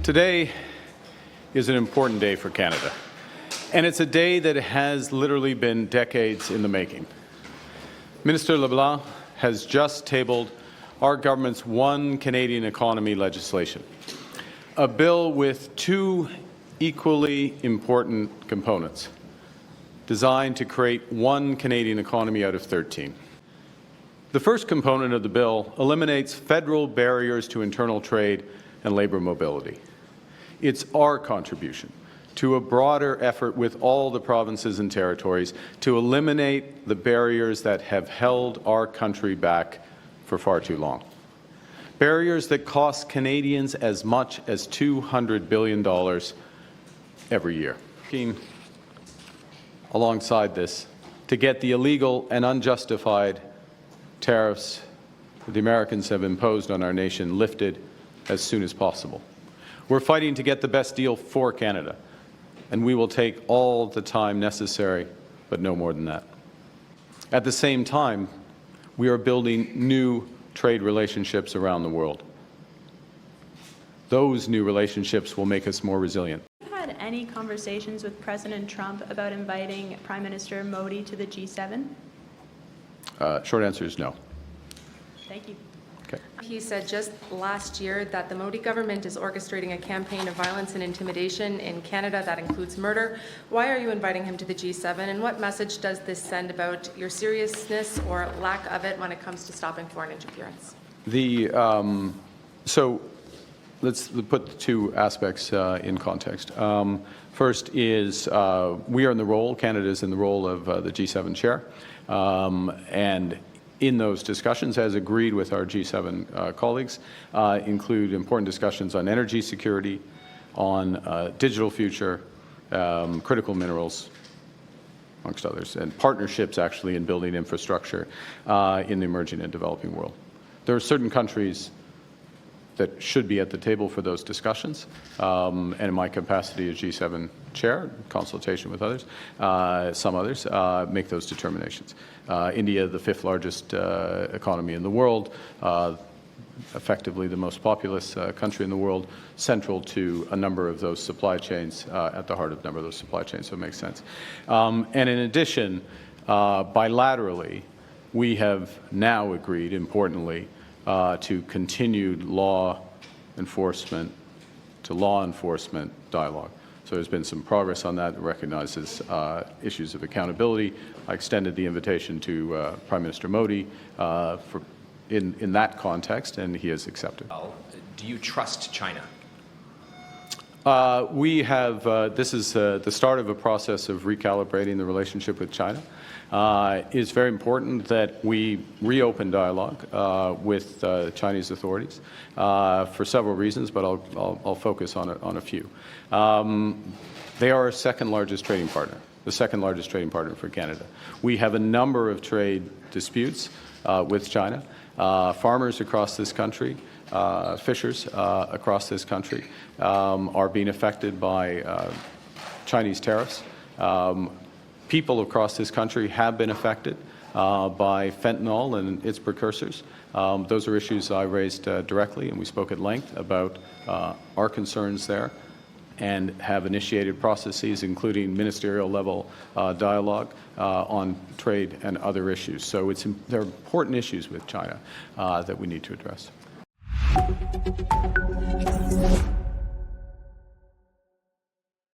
Today is an important day for Canada, and it's a day that has literally been decades in the making. Minister LeBlanc has just tabled our government's One Canadian Economy legislation, a bill with two equally important components designed to create one Canadian economy out of 13. The first component of the bill eliminates federal barriers to internal trade and labour mobility. It's our contribution to a broader effort with all the provinces and territories to eliminate the barriers that have held our country back for far too long. Barriers that cost Canadians as much as $200 billion every year. Alongside this, to get the illegal and unjustified tariffs that the Americans have imposed on our nation lifted as soon as possible. We're fighting to get the best deal for Canada, and we will take all the time necessary, but no more than that. At the same time, we are building new trade relationships around the world. Those new relationships will make us more resilient. Have you had any conversations with President Trump about inviting Prime Minister Modi to the G7? Short answer is no. Thank you. Okay. He said just last year that the Modi government is orchestrating a campaign of violence and intimidation in Canada that includes murder. Why are you inviting him to the G7, and what message does this send about your seriousness or lack of it when it comes to stopping foreign interference? So let's put the two aspects in context. First is we are in the role, Canada is in the role of the G7 chair, and in those discussions, as agreed with our G7 colleagues, include important discussions on energy security, on digital future, critical minerals, amongst others, and partnerships actually in building infrastructure in the emerging and developing world. There are certain countries that should be at the table for those discussions, and in my capacity as G7 chair, in consultation with others, some others, make those determinations. India, the fifth largest economy in the world, effectively the most populous country in the world, central to a number of those supply chains, at the heart of a number of those supply chains, so it makes sense. And in addition, bilaterally, we have now agreed, importantly, to continued law enforcement dialogue. So there's been some progress on that. It recognizes issues of accountability. I extended the invitation to Prime Minister Modi in that context, and he has accepted. Do you trust China? We have, this is the start of a process of recalibrating the relationship with China. It's very important that we reopen dialogue with Chinese authorities for several reasons, but I'll focus on a few. They are our second largest trading partner, the second largest trading partner for Canada. We have a number of trade disputes with China. Farmers across this country, fishers across this country are being affected by Chinese tariffs. People across this country have been affected by fentanyl and its precursors. Those are issues I raised directly, and we spoke at length about our concerns there, and have initiated processes, including ministerial level dialogue on trade and other issues. So there are important issues with China that we need to address.